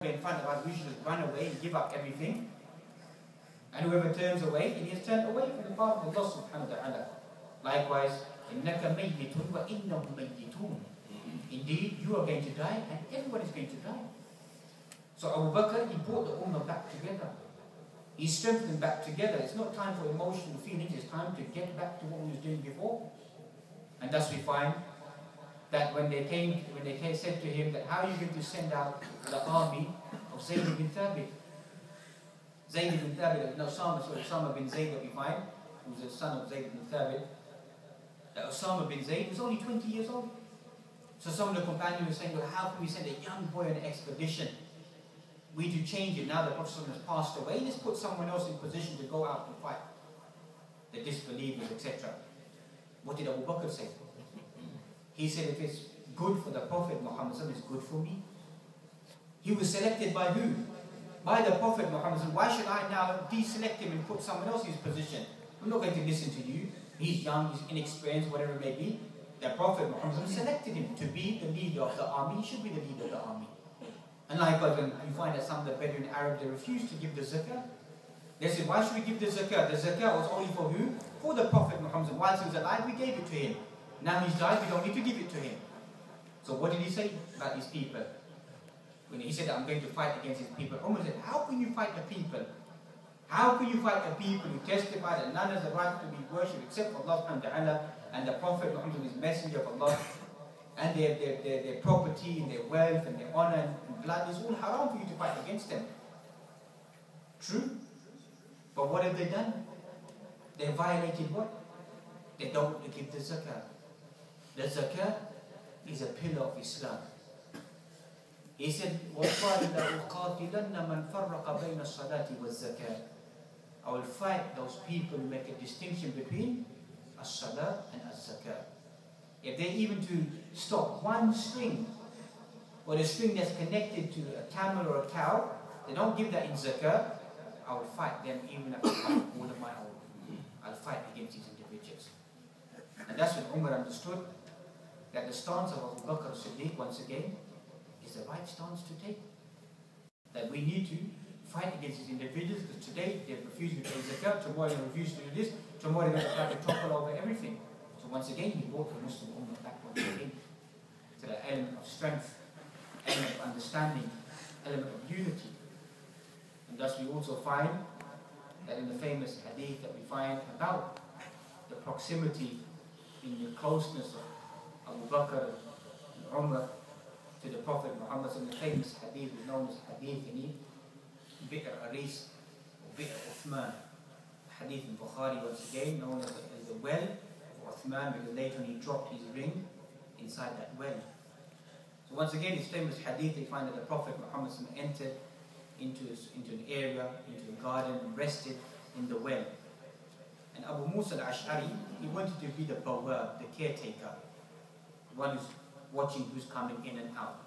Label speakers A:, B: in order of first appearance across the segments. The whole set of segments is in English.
A: in front of us, we should run away and give up everything. And whoever turns away, he is turned away from the path of Allah subhanahu wa ta'ala. Likewise, إِنَّكَ مَيِّتٌ وَإِنَّهُمْ مَيِّتُونَ. Indeed, you are going to die and everyone is going to die. So Abu Bakr, he brought the ummah back together. He strengthened them back together. It's not time for emotional feelings, it's time to get back to what we were doing before. And thus we find that when they said to him that how are you going to send out the army of Zayd bin Thabit? Zayd bin Thabit, no, Osama bin Zayd that we find, who was the son of Zayd bin Thabit, that Osama bin Zayd was only 20 years old. So some of the companions were saying, well, how can we send a young boy on an expedition? We need to change it now that Prophet has passed away. Let's put someone else in position to go out and fight the disbelievers, etc. What did Abu Bakr say? He said, if it's good for the Prophet Muhammad, it's good for me. He was selected by who? By the Prophet Muhammad. Why should I now deselect him and put someone else in his position? I'm not going to listen to you. He's young, he's inexperienced, whatever it may be. The Prophet Muhammad selected him to be the leader of the army. He should be the leader of the army. And likewise, when you find that some of the Bedouin Arabs, they refused to give the zakah. They said, why should we give the zakah? The zakah was only for who? For the Prophet Muhammad. Whilst he was alive, we gave it to him. Now he's died, we don't need to give it to him. So what did he say about his people? When he said, I'm going to fight against his people, Umar said, how can you fight the people? How can you fight the people who testify that none has the right to be worshipped except for Allah subhanahu wa ta'ala and the Prophet Muhammad is messenger of Allah, and their property and their wealth and their honor and blood is all haram for you to fight against them? True. But what have they done? They violated what? They don't want to give the zakah. The zakah is a pillar of Islam. He said, وَقَالِ لَأُقَاتِلَنَّ مَنْ فَرَّقَ بَيْنَ الصَّلَاةِ وَالزَّكَاةِ. I will fight those people who make a distinction between as-salah and as-zakah. If they even to stop one string, or a string that's connected to a camel or a cow, they don't give that in zakah, I will fight them even if I fight all of my own. I'll fight against these individuals. And that's when Umar understood that the stance of Abu Bakr As-Siddque, once again, is the right stance to take. That we need to fight against these individuals, because today they refuse to pay zakat, tomorrow they refuse to do this, tomorrow they're going to try to topple over everything. So once again, he brought the Muslim Ummah back once again to the element of strength, element of understanding, element of unity. And thus we also find that in the famous hadith that we find about the proximity in the closeness of Abu Bakr and Umar to the Prophet Muhammad, in the famous hadith is known as Hadith Bi'r Aris or Bi'r Uthman. Hadith in Bukhari, once again, known as the well of Uthman, because later on he dropped his ring inside that well. So once again, this famous hadith, they find that the Prophet Muhammad entered into an area, into a garden, and rested in the well. And Abu Musa al-Ash'ari, he wanted to be the bawab, the caretaker, the one who's watching who's coming in and out.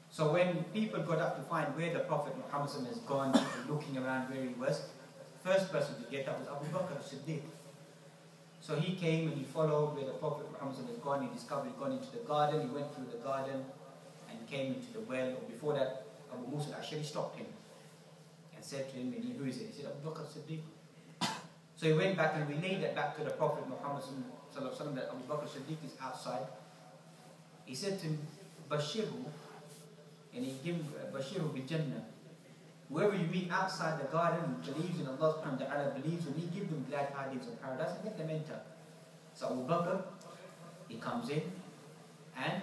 A: So when people got up to find where the Prophet Muhammad has gone, looking around where he was, the first person to get up was Abu Bakr As-Siddque. So he came and he followed where the Prophet Muhammad has gone. He discovered he'd gone into the garden. He went through the garden and came into the well. Or before that, Abu Musa actually stopped him and said to him, who is it? He said, Abu Bakr As-Siddque. So he went back and relayed that back to the Prophet Muhammad that Abu Bakr As-Siddque is outside. He said to him, Bashiru, and he gave Bashiru bil Jannah. Whoever you meet outside the garden who believes in Allah subhanahu wa ta'ala, believes in me, give them glad tidings of paradise and let them enter. So Abu Bakr, he comes in and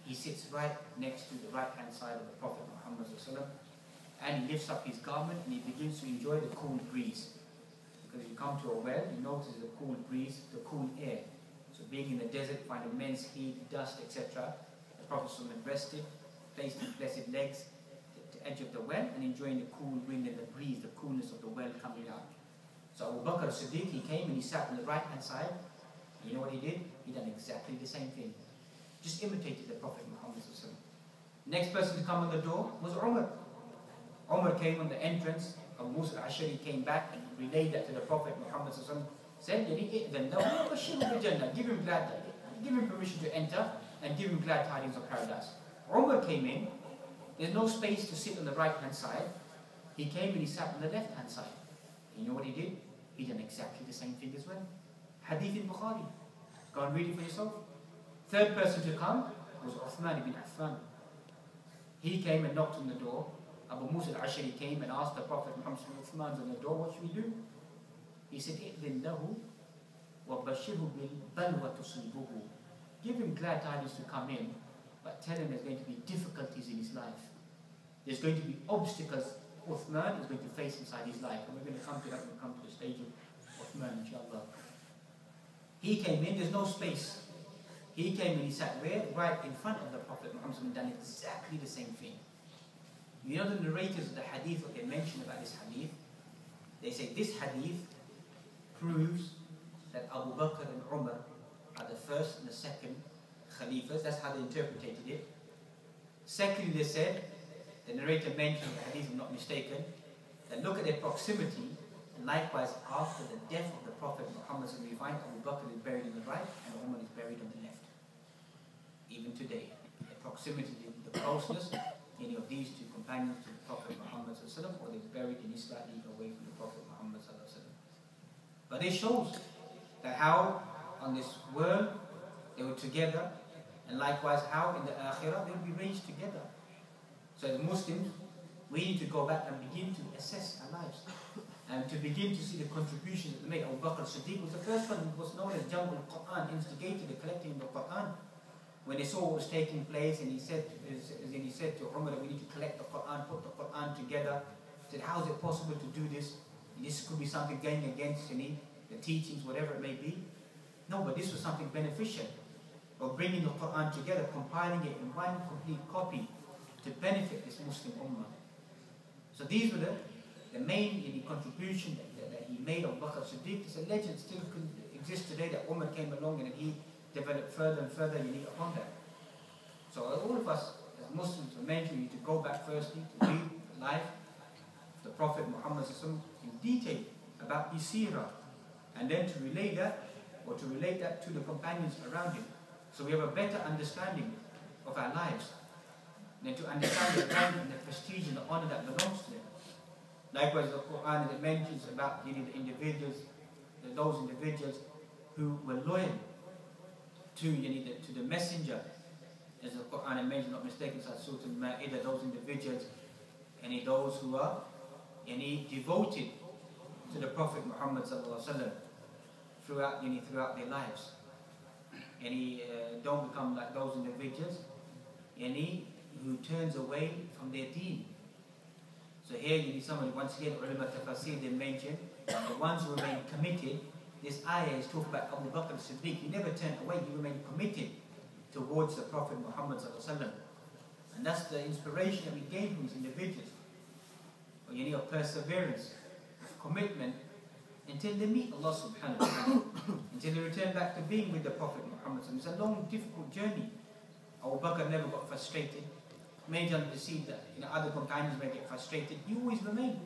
A: he sits right next to the right hand side of the Prophet Muhammad and he lifts up his garment and he begins to enjoy the cool breeze. Because if you come to a well, you notice the cool breeze, the cool air. So being in the desert, find immense heat, dust, etc. The Prophet rested, placed his blessed legs at the edge of the well and enjoying the cool wind and the breeze, the coolness of the well coming out. So Abu Bakr As-Siddque, he came and he sat on the right hand side. You know what he did? He done exactly the same thing. Just imitated the Prophet Muhammad. Next person to come on the door was Umar. Umar came on the entrance. Abu Musa al-Ash'ari came back and relayed that to the Prophet Muhammad. Said, give him permission to enter and give him glad tidings of paradise. Umar came in There's no space to sit on the right hand side. He came and he sat on the left hand side. And you know what he did? He did exactly the same thing as well. Hadith in Bukhari. Go and read it for yourself. Third person to come was Uthman ibn Affan. He came and knocked on the door. Abu Musa al-Ashari came and asked the Prophet Muhammad, Uthman's on the door, what should we do? He said, إِذْنْ لَهُ وَبَشِّرْهُ بِالْبَلْوَ تُصِيبُهُ. Give him glad tidings to come in, but tell him there's going to be difficulties in his life. There's going to be obstacles Uthman is going to face inside his life. And we're going to come to that when we come to the stage of Uthman, inshallah. He came in, there's no space. He came and he sat where? Right in front of the Prophet Muhammad and done exactly the same thing. You know the narrators of the hadith, what they mention about this hadith? They say this hadith proves that Abu Bakr and Umar are the first and the second Khalifas. That's how they interpreted it. Secondly, they said, the narrator mentioned, the hadith, if I'm not mistaken, that look at their proximity, and likewise after the death of the Prophet Muhammad, we find Abu Bakr is buried on the right and Umar is buried on the left. Even today, the proximity, the closeness, any of these two companions to the Prophet Muhammad, or they're buried in slightly away from the Prophet Muhammad. But it shows that how on this world they were together, and likewise how in the Akhirah they will be raised together. So as Muslims, we need to go back and begin to assess our lives and to begin to see the contributions that they made. Abu Bakr As-Siddque was the first one who was known as Jam'ul Quran, instigated the collecting of the Quran. When they saw what was taking place, and he said to Umar that we need to collect the Quran, put the Quran together. He said, how is it possible to do this? This could be something going against the teachings, whatever it may be. No, but this was something beneficial. Of bringing the Quran together, compiling it in one complete copy to benefit this Muslim Ummah. So these were the main contribution that he made on Abu Bakr As-Siddque. It's a legend still exists today that Umar came along and he developed further and further upon that. So all of us as Muslims are meant to go back firstly to read the life of the Prophet Muhammad in detail about his seerah, and then to relate that to the companions around him, so we have a better understanding of our lives, and then to understand the rank and the prestige and the honor that belongs to them. Likewise, the Quran that mentions about those individuals who were loyal to the messenger, as the Quran mentions, not mistaken, Surah Al-Ma'idah, those individuals, those who are devoted to the Prophet Muhammad throughout their lives. Don't become like those individuals who turns away from their deen. So here somebody, once again, ulama tafasir, they mention the ones who remain committed. This ayah is talking about Abu Bakr As-Siddque. He never turned away, he remained committed towards the Prophet Muhammad. And that's the inspiration that we gain from these individuals. Of perseverance, of commitment, until they meet Allah subhanahu wa ta'ala, until they return back to being with the Prophet Muhammad. It's a long, difficult journey. Abu Bakr never got frustrated. Many times we see that other companions may get frustrated. He always remained.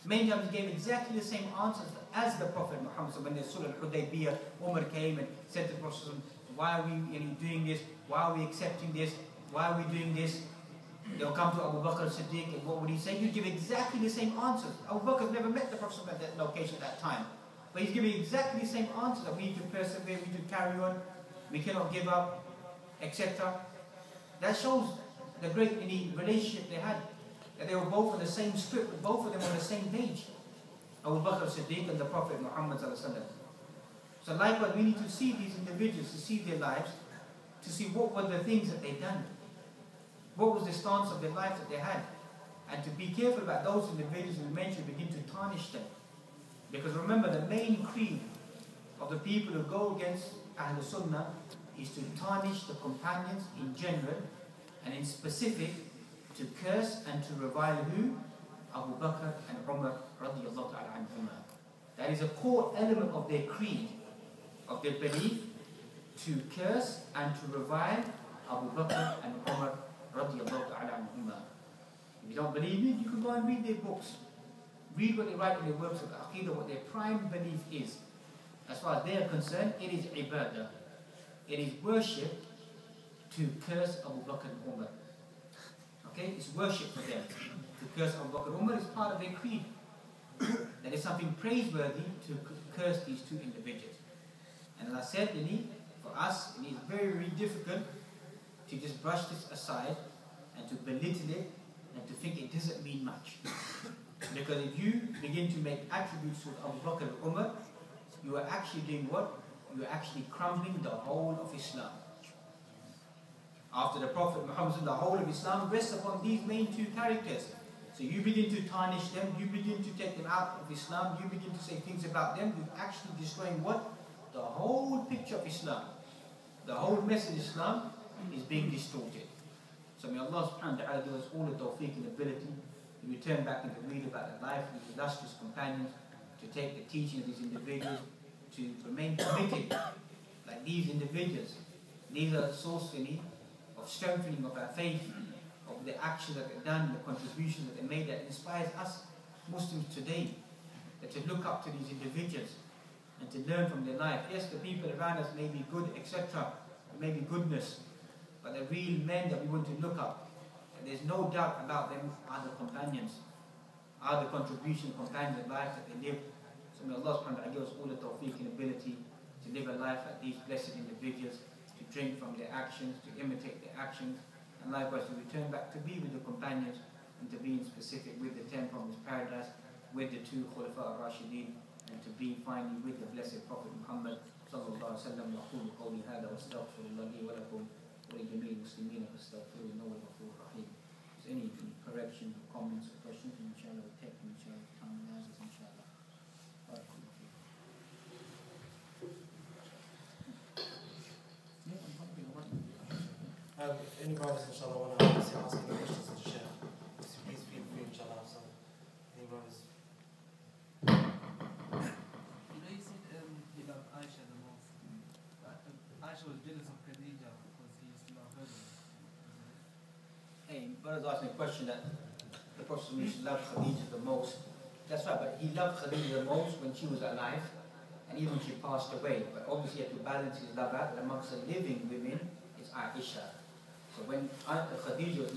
A: Many times he gave exactly the same answers as the Prophet Muhammad. So when the Surah Al-Hudaybiyah, Umar came and said to the Prophet, why are we doing this? Why are we accepting this? Why are we doing this? They'll come to Abu Bakr As-Siddque, and what would he say? He'd give exactly the same answers. Abu Bakr never met the Prophet at that location at that time. But he's giving exactly the same answers, that we need to persevere, we need to carry on, we cannot give up, etc. That shows the great relationship they had. That they were both on the same script, both of them on the same page. Abu Bakr As-Siddiq and the Prophet Muhammad. So likewise, we need to see these individuals, to see their lives, to see what were the things that they'd done. What was the stance of their life that they had? And to be careful about those individuals we mentioned, begin to tarnish them. Because remember, the main creed of the people who go against Ahlul Sunnah is to tarnish the companions in general, and in specific, to curse and to revile who? Abu Bakr and Umar radiyallahu ta'ala anhuma. That is a core element of their creed, of their belief, to curse and to revile Abu Bakr and Umar radiyallahu ta'ala anhuma. If you don't believe me, you can go and read their books. Read what they write in their works of Aqidah, what their prime belief is. As far as they are concerned, it is ibadah. It is worship to curse Abu Bakr and Umar. Okay, it's worship for them. To curse Abu Bakr Umar is part of their creed. That is something praiseworthy to curse these two individuals. And as I said, for us, it is very, very difficult to just brush this aside and to belittle it and to think it doesn't mean much. Because if you begin to make attributes to Abu Bakr Umar, you are actually doing what? You are actually crumbling the whole of Islam. After the Prophet Muhammad, the whole of Islam rests upon these main two characters. So you begin to tarnish them, you begin to take them out of Islam, you begin to say things about them, you're actually destroying what? The whole picture of Islam. The whole message of Islam is being distorted. So may Allah subhanahu wa ta'ala give us all the tawfiq and ability to return back and to read about the life of these illustrious companions, to take the teaching of these individuals, to remain committed like these individuals. These are a source of strengthening of our faith, of the actions that they've done, the contributions that they made that inspires us Muslims today, that to look up to these individuals and to learn from their life. Yes, the people around us may be good, etc. There may be goodness, but the real men that we want to look up, and there's no doubt about them, are the companions, are the contribution companions of life that they live. So may Allah subhanahu wa ta'ala give us all the tawfiq and ability to live a life like these blessed individuals, to drink from their actions, to imitate their actions, and likewise to return back to be with the companions and to be in specific with the 10 from his paradise, with the 2 Khulafa ar-Rashideen, and to be finally with the blessed Prophet Muhammad sallallahu alaihi wasallam. وأقول قولي هذا وأستغفر الله لي ولكم ولجميع المسلمين فاستغفروه إنه هو الغفور الرحيم. Is there any corrections or comments or questions? Inshallah, we'll take them. Inshallah, time allows us. Inshallah.
B: If any brothers, inshallah, want to ask any questions to the Sheikh, please feel free, inshallah. So, any brothers?
C: You said he loved Aisha the most. Aisha was jealous of Khadija because he used to love her the most.
A: Hey, brother's asking a question that the Prophet loved Khadija the most. That's right, but he loved Khadija the most when she was alive, and even she passed away. But obviously, he had to balance his love out. Amongst the living women is Aisha. So when Khadija was